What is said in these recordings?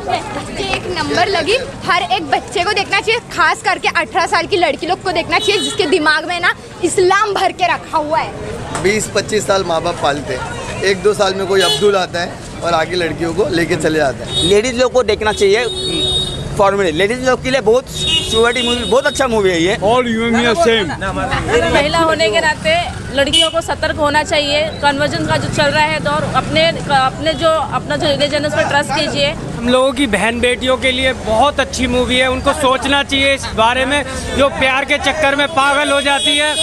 एक नंबर लगी। हर एक बच्चे को देखना चाहिए, खास करके 18 साल की लड़की लोग को देखना चाहिए जिसके दिमाग में ना इस्लाम भर के रखा हुआ है। 20-25 साल माँ बाप पालते हैं, 1-2 साल में कोई अब्दुल आता है और आगे लड़कियों को लेके चले जाता है। लेडीज़ लोग को देखना चाहिए फॉर्मली, लेडीज लोग के लिए बहुत सुवर्टी मूवी, बहुत अच्छा मूवी है ये। All human are same. महिला होने के नाते लड़कियों को सतर्क होना चाहिए। कन्वर्जन का जो चल रहा है दौर, अपना जो रिलीजन है उस पर ट्रस्ट कीजिए। हम लोगों की बहन बेटियों के लिए बहुत अच्छी मूवी है, उनको सोचना चाहिए इस बारे में, जो प्यार के चक्कर में पागल हो जाती है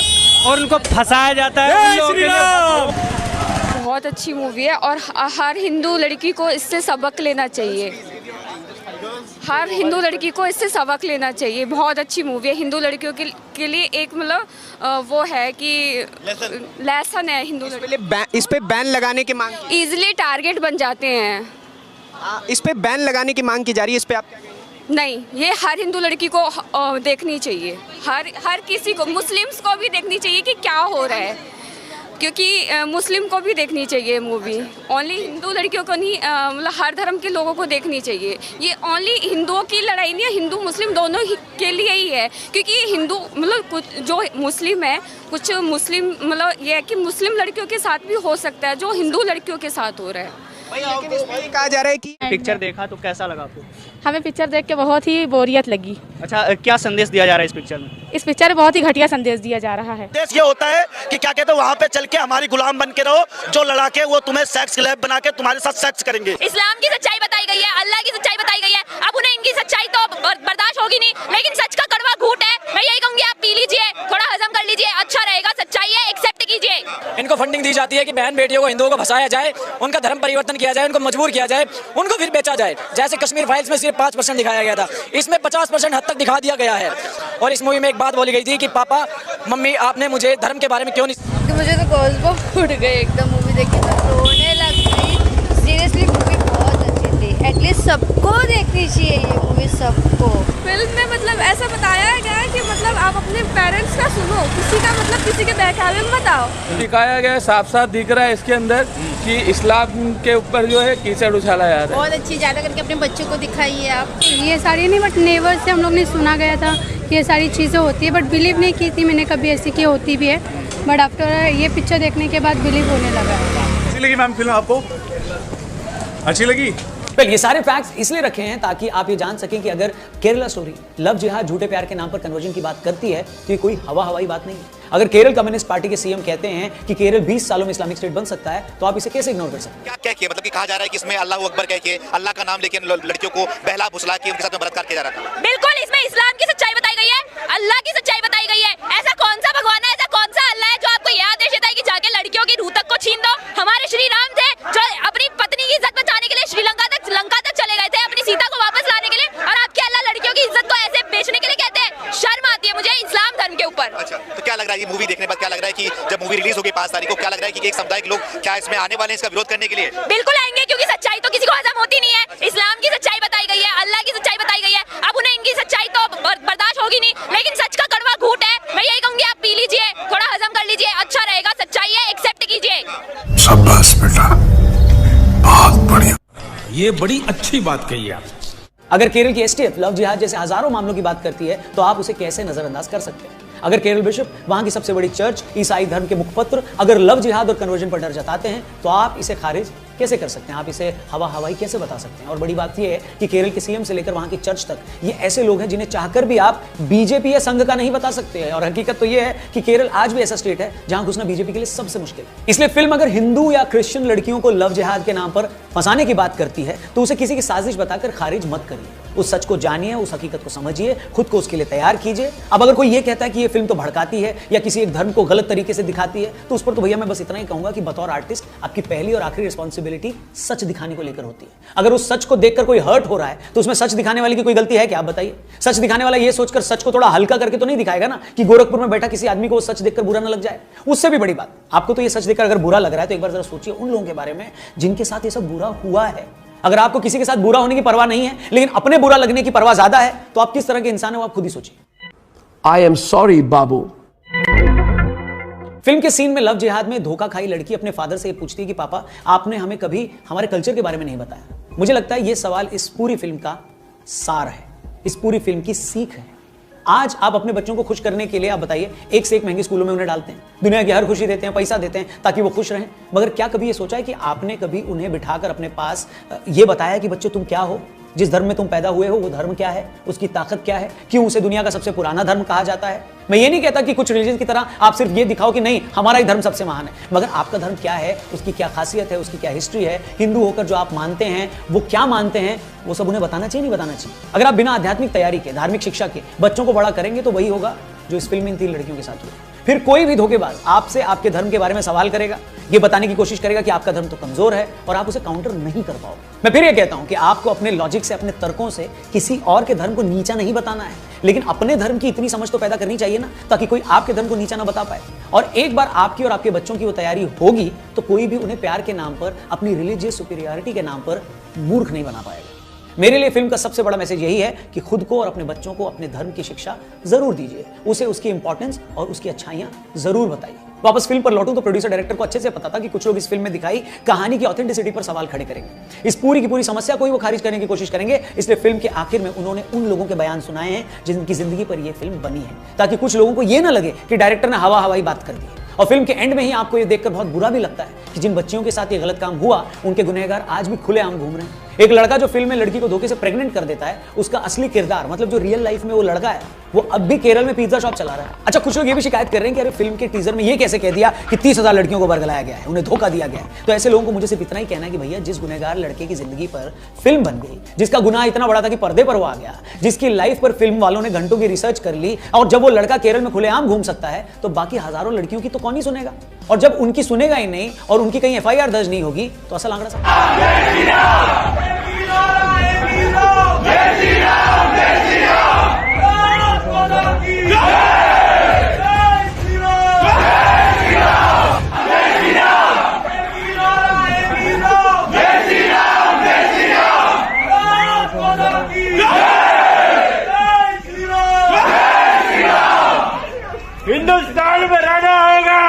और उनको फंसाया जाता है। बहुत अच्छी मूवी है और हर हिंदू लड़की को इससे सबक लेना चाहिए। हर हिंदू लड़की को इससे सबक लेना चाहिए। बहुत अच्छी मूवी है, हिंदू लड़कियों के लिए एक मतलब वो है कि लेसन है हिंदू लड़की। इस पे बैन लगाने की मांग, इजीली टारगेट बन जाते हैं। इस पे बैन लगाने की मांग की जा रही है, इस पे आप क्या कहेंगे? नहीं, ये हर हिंदू लड़की को देखनी चाहिए। हर किसी को, मुस्लिम्स को भी देखनी चाहिए कि क्या हो रहा है, क्योंकि मुस्लिम को भी देखनी चाहिए मूवी। ओनली हिंदू लड़कियों को नहीं, मतलब हर धर्म के लोगों को देखनी चाहिए। ये ओनली हिंदुओं की लड़ाई नहीं है, हिंदू मुस्लिम दोनों के लिए ही है। क्योंकि हिंदू मतलब कुछ जो मुस्लिम है, कुछ मुस्लिम मतलब ये है कि मुस्लिम लड़कियों के साथ भी हो सकता है जो हिंदू लड़कियों के साथ हो रहा है। लेकिन इसमें कहा जा रहा है कि पिक्चर देखा तो कैसा लगा आपको? हमें पिक्चर देख के बहुत ही बोरियत लगी। अच्छा, क्या संदेश दिया जा रहा है इस पिक्चर में? इस पिक्चर में बहुत ही घटिया संदेश दिया जा रहा है। संदेश ये होता है कि क्या कहते हैं, वहाँ पे चल के हमारी गुलाम बन के रहो, जो लड़ा के वो तुम्हें सेक्स क्लब बना के तुम्हारे साथ सेक्स करेंगे। इस्लाम की सच्चाई बताई गई है, अल्लाह की सच्चाई बताई गई है। अब उन्हें इनकी सच्चाई तो बर्दाश्त होगी नहीं, लेकिन सच का कड़वा घूंट है। मैं यही कहूँगी, आप पी लीजिए, थोड़ा हजम कर लीजिए, अच्छा रहेगा। सच्चाई है, एक्सेप्ट कीजिए। इनको फंडिंग दी जाती है कि बहन बेटियों को, हिंदुओं को फंसाया जाए, उनका धर्म परिवर्तन किया जाए, उनको मजबूर किया जाए, उनको फिर बेचा जाए। जैसे कश्मीर फाइल्स में सिर्फ 5% दिखाया गया था, इसमें 50% हद तक दिखा दिया गया है। और इस मूवी में एक बात बोली गई थी कि पापा मम्मी आपने मुझे धर्म के बारे में क्यों नहीं। मुझे तो गॉसबम्प उठ गए एकदम, मूवी देख के तो रोने लग गई। सीरियसली मूवी बहुत अच्छी थी, एटलीस्ट सबको देखनी चाहिए ये मूवी, सबको। फिल्म में मतलब ऐसा बताया गया है कि मतलब आप अपने पेरेंट्स का सुनो, किसी का मतलब किसी के बहकावे में बताओ। दिखाया गया, साफ साफ दिख रहा है इसके अंदर कि इस्लाम के ऊपर जो है कीचड़ उछाला जा रहा है। बहुत अच्छी, ज़्यादा करके अपने बच्चों को दिखाइए आप। ये सारी नहीं, बट नेवर से हम लोग ने सुना गया था कि ये सारी चीज़ें होती है, बट बिलीव नहीं की थी मैंने कभी ऐसी कि होती भी है। बट आफ्टर ये पिक्चर देखने के बाद बिलीव होने लगा। अच्छी लगी मैम फिल्म आपको? अच्छी लगी? ये सारे फैक्ट्स इसलिए रखे हैं ताकि आप ये जान सकें कि अगर केरला स्टोरी लव जिहाद झूठे प्यार के नाम पर कन्वर्जन की बात करती है तो ये कोई हवाई बात नहीं है। अगर केरल कम्युनिस्ट पार्टी के सीएम कहते हैं कि केरल 20 सालों में इस्लामिक स्टेट बन सकता है तो आप इसे कैसे इग्नोर कर सकते हैं? क्या कह के मतलब कि कहा जा रहा है कि इसमें अल्लाह अकबर कह के अल्लाह का नाम लेके लड़कियों को बहला फुसला के उनके साथ में बलात्कार किया जा रहा था। बिल्कुल, इसमें इस्लाम की सच्चाई बताई गई है, अल्लाह की सच्चाई बताई गई है। ऐसा कौन सा भगवान है, ऐसा कौन सा अल्लाह है जो आपको यह आदेश देता है कि जाके लड़कियों की रूह तक को छीन दो? हमारे श्री राम थे जो अपनी पत्नी की इज्जत बचाने के लिए लंका तक चले गए थे, अपनी सीता को वापस लाने के लिए, और आपके अल्लाह लड़कियों की इज्जत को ऐसे बेचने के लिए कहते हैं। शर्म आती है मुझे इस्लाम धर्म के ऊपर। अच्छा, तो क्या लग रहा है ये मूवी देखने के बाद, क्या लग रहा है कि जब मूवी रिलीज होगी 5 तारीख को, क्या लग रहा है कि एक समुदाय के लोग क्या इसमें आने वाले हैं इसका विरोध करने के लिए? बिल्कुल आएंगे, क्योंकि सच्चाई तो किसी को हजम होती नहीं है। इस्लाम की सच्चाई बताई गई है, अल्लाह की सच्चाई बताई गई है। अब उन्हें इनकी सच्चाई तो बर्दाश्त होगी नहीं, लेकिन सच का कड़वा घूंट है। मैं यही कहूँगी, आप पी लीजिए, थोड़ा हजम कर लीजिए, अच्छा रहेगा। सच्चाई है, एक्सेप्ट कीजिए। शाबाश बेटा, बहुत बढ़िया। ये बड़ी अच्छी बात कही आप। अगर केरल की एसटीएफ लव जिहाद जैसे हजारों मामलों की बात करती है तो आप उसे कैसे नजरअंदाज कर सकते हैं? अगर केरल बिशप, वहां की सबसे बड़ी चर्च, ईसाई धर्म के मुखपत्र अगर लव जिहाद और कन्वर्जन पर डर जताते हैं तो आप इसे खारिज कैसे कर सकते हैं? आप इसे हवाई कैसे बता सकते हैं? और बड़ी बात यह है कि केरल के सीएम से लेकर वहां की चर्च तक ये ऐसे लोग हैं जिन्हें चाहकर भी आप बीजेपी या संघ का नहीं बता सकते हैं। और हकीकत तो यह है कि केरल आज भी ऐसा स्टेट है जहां घुसना बीजेपी के लिए सबसे मुश्किल है। इसलिए फिल्म अगर हिंदू या क्रिश्चियन लड़कियों को लव जिहाद के नाम पर फंसाने की बात करती है तो उसे किसी की साजिश बताकर खारिज मत करिए। उस सच को जानिए, उस हकीकत को समझिए, खुद को उसके लिए तैयार कीजिए। अब अगर कोई ये कहता है कि ये फिल्म तो भड़काती है या किसी एक धर्म को गलत तरीके से दिखाती है तो उस पर तो भैया मैं बस इतना ही कहूंगा कि बतौर आर्टिस्ट आपकी पहली और आखिरी रिस्पॉन्सिबिलिटी सच दिखाने को लेकर होती है। अगर उस सच को देखकर कोई हर्ट हो रहा है तो उसमें सच दिखाने वाले की कोई गलती है क्या? आप बताइए। सच दिखाने वाला ये सोचकर सच को थोड़ा हल्का करके तो नहीं दिखाएगा ना कि गोरखपुर में बैठा किसी आदमी को वो सच देखकर बुरा ना लग जाए। उससे भी बड़ी बात, आपको तो ये सच देखकर अगर बुरा लग रहा है तो एक बार जरा सोचिए उन लोगों के बारे में जिनके साथ ये सब बुरा हुआ है। अगर आपको किसी के साथ बुरा होने की परवाह नहीं है लेकिन अपने बुरा लगने की परवाह ज्यादा है तो आप किस तरह के इंसान हो आप खुद ही सोचिए। I am sorry, Babu. Film के सीन में लव जिहाद में धोखा खाई लड़की अपने फादर से ये पूछती है कि पापा आपने हमें कभी हमारे कल्चर के बारे में नहीं बताया। मुझे लगता है ये सवाल इस पूरी फिल्म का सार है, इस पूरी फिल्म की सीख है। आज आप अपने बच्चों को खुश करने के लिए आप बताइए एक से एक महंगी स्कूलों में उन्हें डालते हैं, दुनिया की हर खुशी देते हैं, पैसा देते हैं ताकि वो खुश रहें, मगर क्या कभी ये सोचा है कि आपने कभी उन्हें बिठाकर अपने पास ये बताया कि बच्चों तुम क्या हो, जिस धर्म में तुम पैदा हुए हो वो धर्म क्या है, उसकी ताकत क्या है, क्यों उसे दुनिया का सबसे पुराना धर्म कहा जाता है। मैं ये नहीं कहता कि कुछ रिलीजन की तरह आप सिर्फ ये दिखाओ कि नहीं हमारा ही धर्म सबसे महान है, मगर आपका धर्म क्या है, उसकी क्या खासियत है, उसकी क्या हिस्ट्री है, हिंदू होकर जो आप मानते हैं वो क्या मानते हैं, वो सब उन्हें बताना चाहिए, नहीं बताना चाहिए। अगर आप बिना आध्यात्मिक तैयारी के, धार्मिक शिक्षा के बच्चों को बड़ा करेंगे तो वही होगा जो इस फिल्म में इन 3 लड़कियों के साथ हुआ। फिर कोई भी धोखेबाज आपसे आपके धर्म के बारे में सवाल करेगा, ये बताने की कोशिश करेगा कि आपका धर्म तो कमजोर है और आप उसे काउंटर नहीं कर पाओगे। मैं फिर ये कहता हूं कि आपको अपने लॉजिक से, अपने तर्कों से किसी और के धर्म को नीचा नहीं बताना है, लेकिन अपने धर्म की इतनी समझ तो पैदा करनी चाहिए ना, ताकि कोई आपके धर्म को नीचा ना बता पाए। और एक बार आपकी और आपके बच्चों की वो तैयारी होगी तो कोई भी उन्हें प्यार के नाम पर, अपनी रिलीजियस सुपीरियरिटी के नाम पर मूर्ख नहीं बना पाएगा। मेरे लिए फिल्म का सबसे बड़ा मैसेज यही है कि खुद को और अपने बच्चों को अपने धर्म की शिक्षा जरूर दीजिए, उसे उसकी इंपॉर्टेंस और उसकी अच्छाइयां जरूर बताइए। वापस फिल्म पर लौटूं तो प्रोड्यूसर डायरेक्टर को अच्छे से पता था कि कुछ लोग इस फिल्म में दिखाई कहानी की ऑथेंटिसिटी पर सवाल खड़े करेंगे। इस पूरी की पूरी समस्या को ही वो खारिज करने की कोशिश करेंगे, इसलिए फिल्म के आखिर में उन्होंने उन लोगों के बयान सुनाए हैं जिनकी जिंदगी पर यह फिल्म बनी है, ताकि कुछ लोगों को यह ना लगे कि डायरेक्टर ने हवा हवाई बात कर दी। और फिल्म के एंड में ही आपको ये देखकर बहुत बुरा भी लगता है कि जिन बच्चियों के साथ ये गलत काम हुआ उनके गुनहगार आज भी खुलेआम घूम रहे हैं। एक लड़का जो फिल्म में लड़की को धोखे से प्रेग्नेंट कर देता है, उसका असली किरदार मतलब जो रियल लाइफ में वो लड़का है, वो अब भी केरल में पिज्जा शॉप चला रहा है। अच्छा, कुछ लोग ये भी शिकायत कर रहे हैं कि अरे फिल्म के टीजर में ये कैसे कह दिया कि 30,000 लड़कियों को बरगलाया गया है, उन्हें धोखा दिया गया है। तो ऐसे लोगों को मुझे सिर्फ इतना ही कहना है कि भैया जिस गुनहगार लड़के की जिंदगी पर फिल्म बन गई, जिसका गुनाह इतना बड़ा था कि पर्दे पर वो आ गया, जिसकी लाइफ पर फिल्म वालों ने घंटों की रिसर्च कर ली, और जब वो लड़का केरल में खुलेआम घूम सकता है तो बाकी हजारों लड़कियों की तो कौन ही सुनेगा। और जब उनकी सुनेगा ही नहीं और उनकी कहीं FIR दर्ज नहीं होगी तो असल आंकड़ा सब हिंदुस्तान में रहना होगा।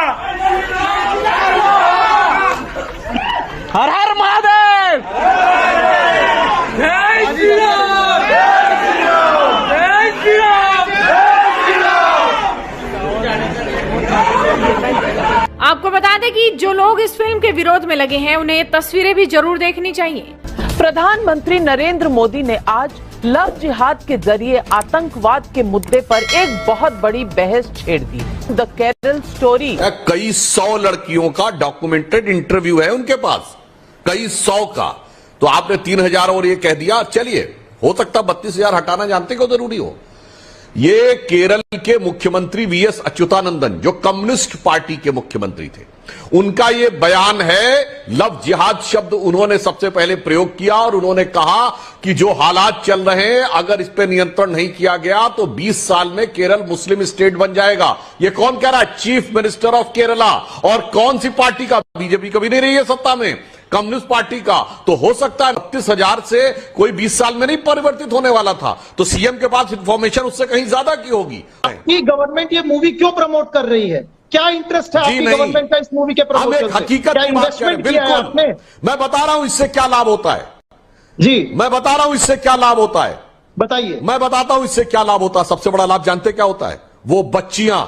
हर हर महादेव। जय श्री राम, जय श्री राम, जय श्री राम, जय श्री राम। आपको बता दें कि जो लोग इस फिल्म के विरोध में लगे हैं उन्हें ये तस्वीरें भी जरूर देखनी चाहिए। प्रधानमंत्री नरेंद्र मोदी ने आज लव जिहाद के जरिए आतंकवाद के मुद्दे पर एक बहुत बड़ी बहस छेड़ दी। द केरल स्टोरी, कई 100 लड़कियों का डॉक्यूमेंटेड इंटरव्यू है उनके पास, कई 100 का। तो आपने 3,000 और ये कह दिया, चलिए हो सकता 32,000 हटाना जानते क्यों जरूरी हो। ये केरल के मुख्यमंत्री VS अच्युतानंदन जो कम्युनिस्ट पार्टी के मुख्यमंत्री थे, उनका ये बयान है। लव जिहाद शब्द उन्होंने सबसे पहले प्रयोग किया और उन्होंने कहा कि जो हालात चल रहे हैं अगर इस पर नियंत्रण नहीं किया गया तो 20 साल में केरल मुस्लिम स्टेट बन जाएगा। ये कौन कह रहा है? Chief minister of Kerala. और कौन सी पार्टी का? बीजेपी कभी नहीं रही है सत्ता में, कम्युनिस्ट पार्टी का। तो हो सकता है 32,000 से कोई 20 साल में नहीं परिवर्तित होने वाला था, तो सीएम के पास इंफॉर्मेशन उससे कहीं ज्यादा की होगी। आपकी गवर्नमेंट ये मूवी क्यों प्रमोट कर रही है? क्या इंटरेस्ट है आपकी गवर्नमेंट का इस मूवी के प्रमोशन से? हकीकत की बात करें, बिल्कुल मैं बता रहा हूं इससे क्या लाभ होता है जी, मैं बता रहा हूं इससे क्या लाभ होता है, बताइए। मैं बताता हूं इससे क्या लाभ होता है। सबसे बड़ा लाभ जानते क्या होता है? वो बच्चियां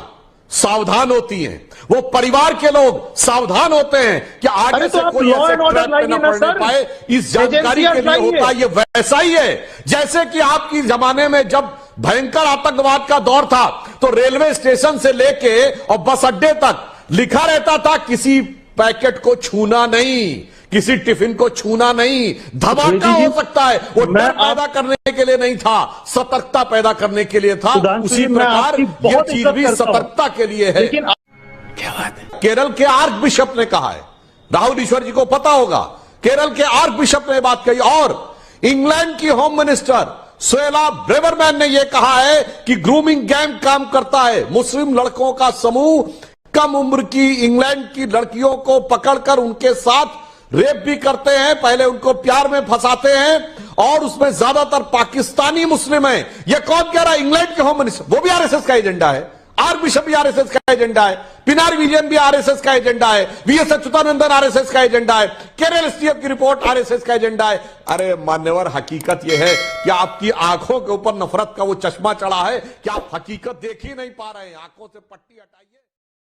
सावधान होती हैं, वो परिवार के लोग सावधान होते हैं कि आगे से कोई ऐसे ट्रैप में न पड़ने पाए। इस जानकारी के लिए होता है। ये वैसा ही है जैसे कि आपकी जमाने में जब भयंकर आतंकवाद का दौर था तो रेलवे स्टेशन से लेके और बस अड्डे तक लिखा रहता था किसी पैकेट को छूना नहीं, किसी टिफिन को छूना नहीं। धमाका हो सकता है, वो डर पैदा करने के लिए नहीं था, सतर्कता पैदा करने के लिए था। उसी प्रकार ये चीज भी सतर्कता के लिए है। क्या बात है? केरल के आर्क बिशप ने कहा है, राहुल ईश्वर जी को पता होगा, केरल के आर्क बिशप ने बात कही। और इंग्लैंड की होम मिनिस्टर सुएला ब्रेवरमैन ने यह कहा है कि ग्रूमिंग गैंग काम करता है। मुस्लिम लड़कों का समूह कम उम्र की इंग्लैंड की लड़कियों को पकड़कर उनके साथ रेप भी करते हैं, पहले उनको प्यार में फंसाते हैं और उसमें ज्यादातर पाकिस्तानी मुस्लिम हैं। यह कौन कह रहा है? इंग्लैंड के होम मिनिस्टर। वो भी आरएसएस का एजेंडा है। आर बिशप भी आरएसएस का एजेंडा है, पिनारी विजयन भी आरएसएस का एजेंडा है, वीएस अच्युतानंदन आरएसएस का एजेंडा है, केरल एसटीएफ की रिपोर्ट आरएसएस का एजेंडा है। अरे मान्यवर, हकीकत यह है कि आपकी आंखों के ऊपर नफरत का वो चश्मा चढ़ा है कि आप हकीकत देख ही नहीं पा रहे हैं। आंखों से पट्टी हटाइए।